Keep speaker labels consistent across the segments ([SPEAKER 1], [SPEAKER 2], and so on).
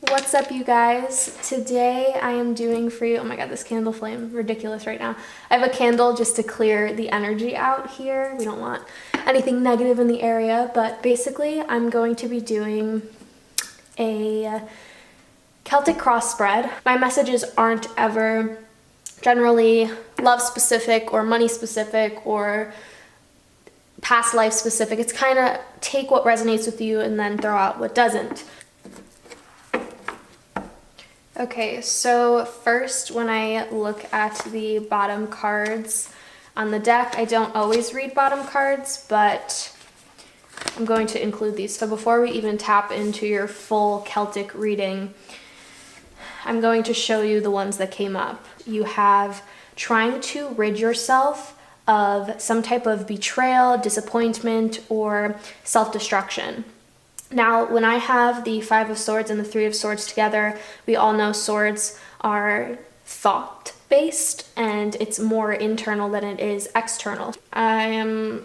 [SPEAKER 1] What's up, you guys? Today I am doing for you, oh my god, this candle flame, ridiculous right now. I have a candle just to clear the energy out here. We don't want anything negative in the area, but basically I'm going to be doing a Celtic cross spread. My messages aren't ever generally love specific or money specific or past life specific. It's kind of take what resonates with you and then throw out what doesn't. Okay, so first when I look at the bottom cards on the deck, I don't always read bottom cards, but I'm going to include these. So before we even tap into your full Celtic reading, I'm going to show you the ones that came up. You have trying to rid yourself of some type of betrayal, disappointment, or self-destruction. Now, when I have the Five of Swords and the Three of Swords together, we all know swords are thought-based and it's more internal than it is external. I am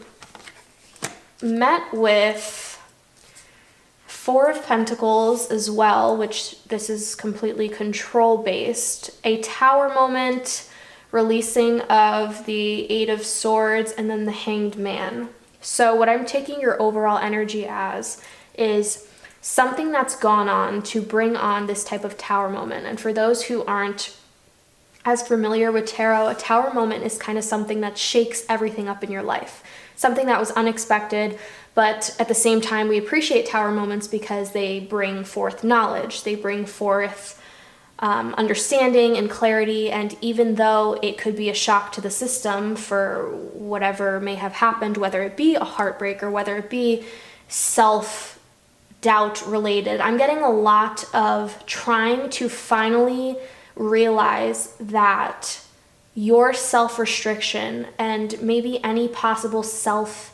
[SPEAKER 1] met with Four of Pentacles as well, which this is completely control-based. A Tower moment, releasing of the Eight of Swords, and then the Hanged Man. So what I'm taking your overall energy as is something that's gone on to bring on this type of tower moment. And for those who aren't as familiar with tarot, a tower moment is kind of something that shakes everything up in your life. Something that was unexpected, but at the same time we appreciate tower moments because they bring forth knowledge, they bring forth understanding and clarity, and even though it could be a shock to the system for whatever may have happened, whether it be a heartbreak or whether it be self-doubt related, I'm getting a lot of trying to finally realize that your self-restriction and maybe any possible self-hatred,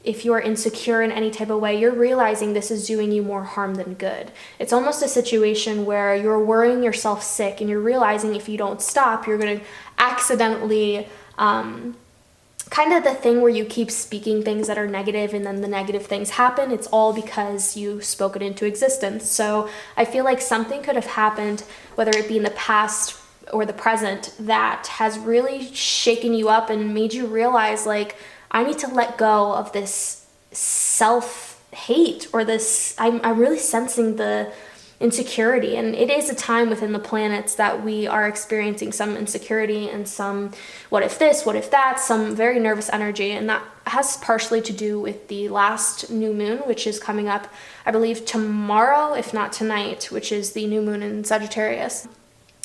[SPEAKER 1] if you're insecure in any type of way, you're realizing this is doing you more harm than good. It's almost a situation where you're worrying yourself sick and you're realizing if you don't stop, you're going to accidentally kind of the thing where you keep speaking things that are negative and then the negative things happen. It's all because you spoke it into existence. So I feel like something could have happened, whether it be in the past or the present, that has really shaken you up and made you realize, like, I need to let go of this self-hate or this, I'm really sensing the insecurity. And it is a time within the planets that we are experiencing some insecurity and some what if this, what if that, some very nervous energy. And that has partially to do with the last new moon, which is coming up, I believe, tomorrow, if not tonight, which is the new moon in Sagittarius.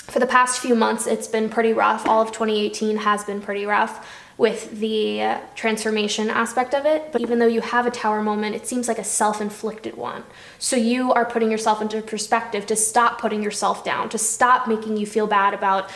[SPEAKER 1] For the past few months, it's been pretty rough. All of 2018 has been pretty rough with the transformation aspect of it. But even though you have a tower moment, it seems like a self-inflicted one. So you are putting yourself into perspective to stop putting yourself down, to stop making you feel bad about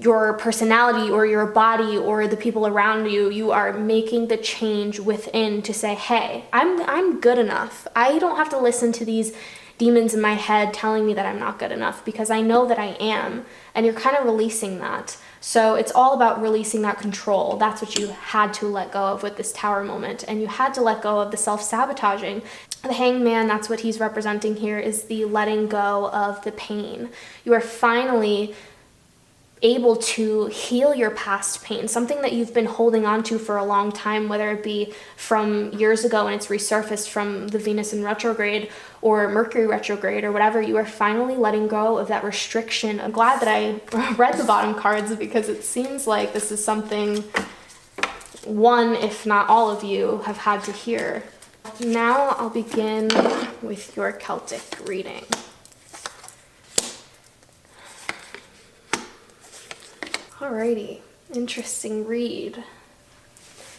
[SPEAKER 1] your personality or your body or the people around you. You are making the change within to say, hey, I'm good enough. I don't have to listen to these demons in my head telling me that I'm not good enough, because I know that I am. And you're kind of releasing that. So it's all about releasing that control. That's what you had to let go of with this tower moment. And you had to let go of the self-sabotaging. The Hanged Man, that's what he's representing here, is the letting go of the pain. You are finally able to heal your past pain, something that you've been holding on to for a long time, whether it be from years ago and it's resurfaced from the Venus in retrograde or Mercury retrograde or whatever. You are finally letting go of that restriction. I'm glad that I read the bottom cards, because it seems like this is something one, if not all of you, have had to hear. Now I'll begin with your Celtic reading. Alrighty, interesting read.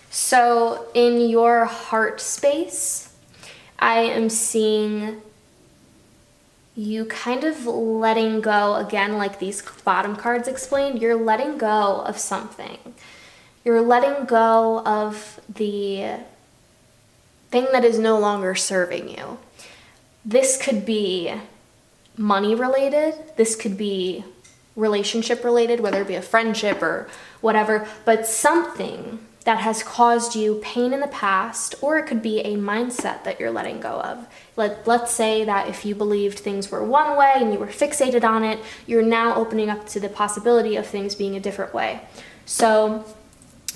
[SPEAKER 1] So in your heart space, I am seeing you kind of letting go, again, like these bottom cards explained, you're letting go of something. You're letting go of the thing that is no longer serving you. This could be money related, this could be relationship related, whether it be a friendship or whatever, but something that has caused you pain in the past, or it could be a mindset that you're letting go of. Let's say that if you believed things were one way and you were fixated on it, you're now opening up to the possibility of things being a different way. So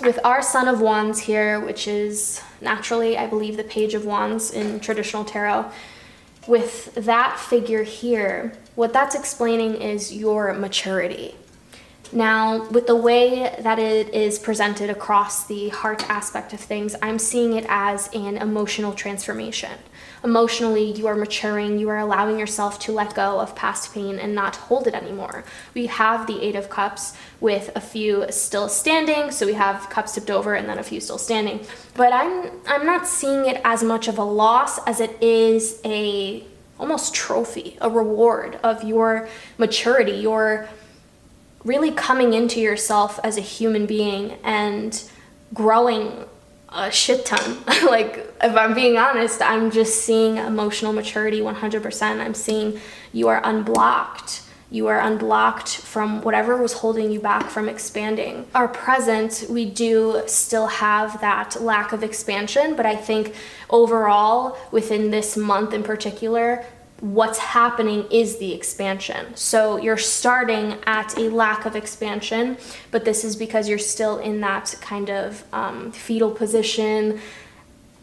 [SPEAKER 1] with our Son of Wands here, which is naturally, I believe, the Page of Wands in traditional tarot, with that figure here, what that's explaining is your maturity. Now, with the way that it is presented across the heart aspect of things, I'm seeing it as an emotional transformation. Emotionally, you are maturing, you are allowing yourself to let go of past pain and not hold it anymore. We have the Eight of Cups with a few still standing, so we have cups tipped over and then a few still standing. But I'm not seeing it as much of a loss as it is a almost trophy, a reward of your maturity, your really coming into yourself as a human being and growing a shit ton. Like, if I'm being honest, I'm just seeing emotional maturity 100%. I'm seeing you are unblocked. You are unblocked from whatever was holding you back from expanding. Our present, we do still have that lack of expansion, but I think overall, within this month in particular, what's happening is the expansion. So you're starting at a lack of expansion, but this is because you're still in that kind of fetal position.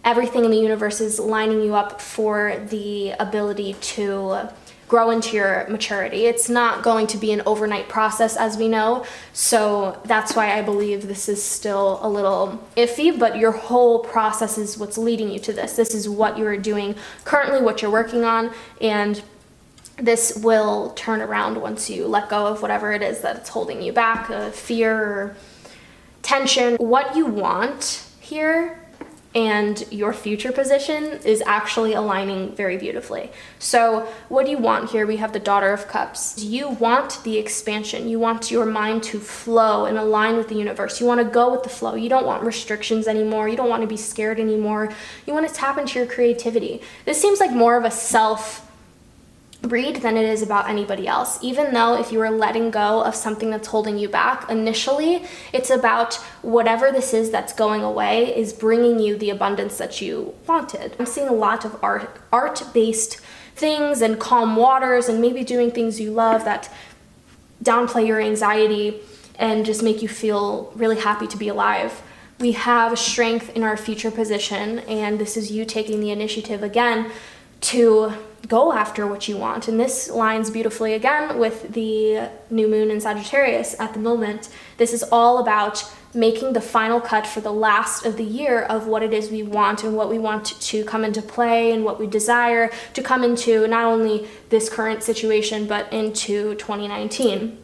[SPEAKER 1] Everything in the universe is lining you up for the ability to grow into your maturity. It's not going to be an overnight process, as we know. So that's why I believe this is still a little iffy, but your whole process is what's leading you to this. This is what you're doing currently, what you're working on, and this will turn around once you let go of whatever it is that's holding you back, fear or tension. What you want here and your future position is actually aligning very beautifully. So what do you want here? We have the Daughter of Cups. You want the expansion. You want your mind to flow and align with the universe. You want to go with the flow. You don't want restrictions anymore. You don't want to be scared anymore. You want to tap into your creativity. This seems like more of a self read than it is about anybody else. Even though if you are letting go of something that's holding you back, initially it's about whatever this is that's going away is bringing you the abundance that you wanted. I'm seeing a lot of art-based things and calm waters and maybe doing things you love that downplay your anxiety and just make you feel really happy to be alive. We have strength in our future position, and this is you taking the initiative again to go after what you want. And this lines beautifully again with the new moon in Sagittarius at the moment. This is all about making the final cut for the last of the year of what it is we want and what we want to come into play and what we desire to come into not only this current situation, but into 2019.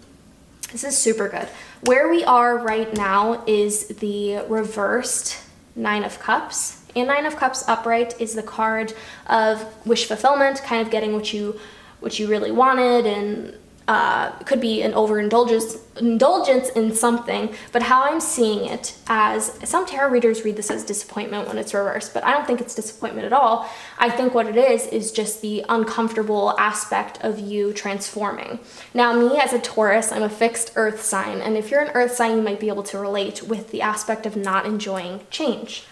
[SPEAKER 1] This is super good. Where we are right now is the reversed Nine of Cups. And Nine of Cups upright is the card of wish fulfillment, kind of getting what you really wanted, and it could be an indulgence in something. But how I'm seeing it, as some tarot readers read this as disappointment when it's reversed, but I don't think it's disappointment at all. I think what it is just the uncomfortable aspect of you transforming. Now, me as a Taurus, I'm a fixed earth sign, and if you're an earth sign, you might be able to relate with the aspect of not enjoying change.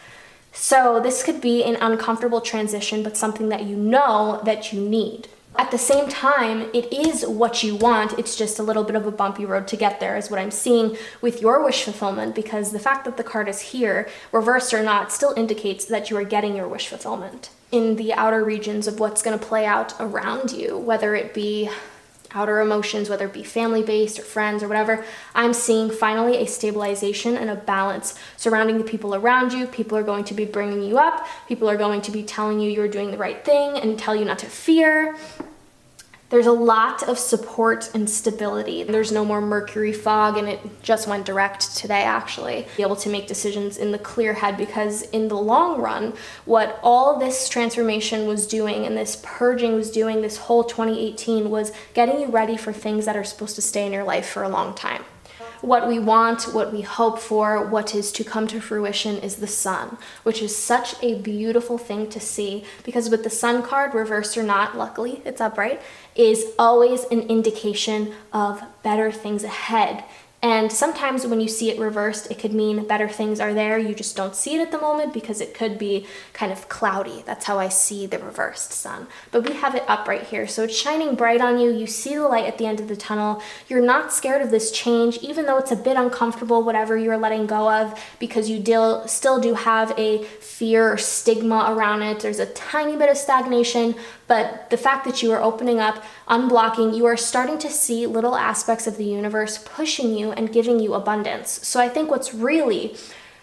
[SPEAKER 1] So this could be an uncomfortable transition, but something that you know that you need. At the same time, it is what you want. It's just a little bit of a bumpy road to get there is what I'm seeing with your wish fulfillment, because the fact that the card is here, reversed or not, still indicates that you are getting your wish fulfillment in the outer regions of what's going to play out around you, whether it be outer emotions, whether it be family-based or friends or whatever. I'm seeing finally a stabilization and a balance surrounding the people around you. People are going to be bringing you up. People are going to be telling you you're doing the right thing and tell you not to fear. There's a lot of support and stability. There's no more Mercury fog, and it just went direct today, actually. Be able to make decisions in the clear head, because in the long run, what all this transformation was doing and this purging was doing this whole 2018 was getting you ready for things that are supposed to stay in your life for a long time. What we want, what we hope for, what is to come to fruition is the sun, which is such a beautiful thing to see, because with the sun card, reversed or not, luckily it's upright, is always an indication of better things ahead. And sometimes when you see it reversed, it could mean better things are there. You just don't see it at the moment because it could be kind of cloudy. That's how I see the reversed sun. But we have it up right here. So it's shining bright on you. You see the light at the end of the tunnel. You're not scared of this change, even though it's a bit uncomfortable, whatever you're letting go of, because you still do have a fear or stigma around it. There's a tiny bit of stagnation, but the fact that you are opening up, unblocking, you are starting to see little aspects of the universe pushing you and giving you abundance. So I think what's really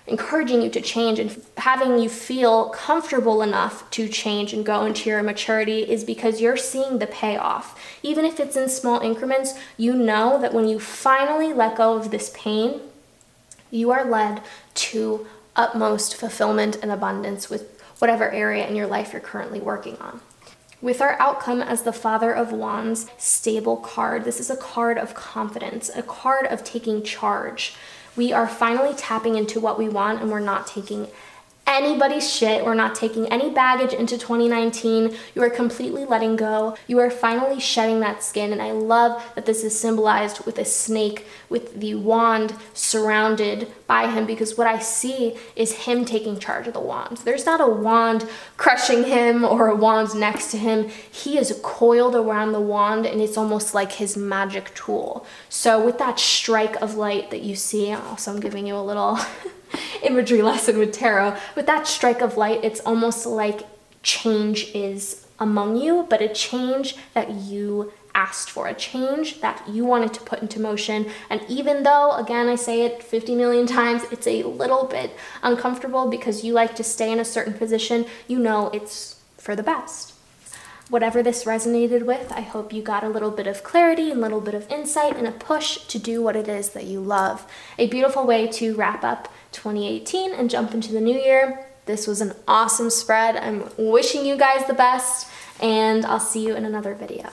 [SPEAKER 1] encouraging you to change and having you feel comfortable enough to change and go into your maturity is because you're seeing the payoff. Even if it's in small increments, you know that when you finally let go of this pain, you are led to utmost fulfillment and abundance with whatever area in your life you're currently working on. With our outcome as the Father of Wands stable card, this is a card of confidence, a card of taking charge. We are finally tapping into what we want, and we're not taking anybody's shit. We're not taking any baggage into 2019. You are completely letting go. You are finally shedding that skin. And I love that this is symbolized with a snake with the wand surrounded by him, because what I see is him taking charge of the wand. There's not a wand crushing him or a wand next to him. He is coiled around the wand, and it's almost like his magic tool. So with that strike of light that you see, also I'm giving you a little imagery lesson with tarot. With that strike of light, it's almost like change is among you, but a change that you asked for, a change that you wanted to put into motion. And even though, again, I say it 50 million times, it's a little bit uncomfortable because you like to stay in a certain position, you know it's for the best. Whatever this resonated with, I hope you got a little bit of clarity and a little bit of insight and a push to do what it is that you love. A beautiful way to wrap up 2018 and jump into the new year. This was an awesome spread. I'm wishing you guys the best, and I'll see you in another video.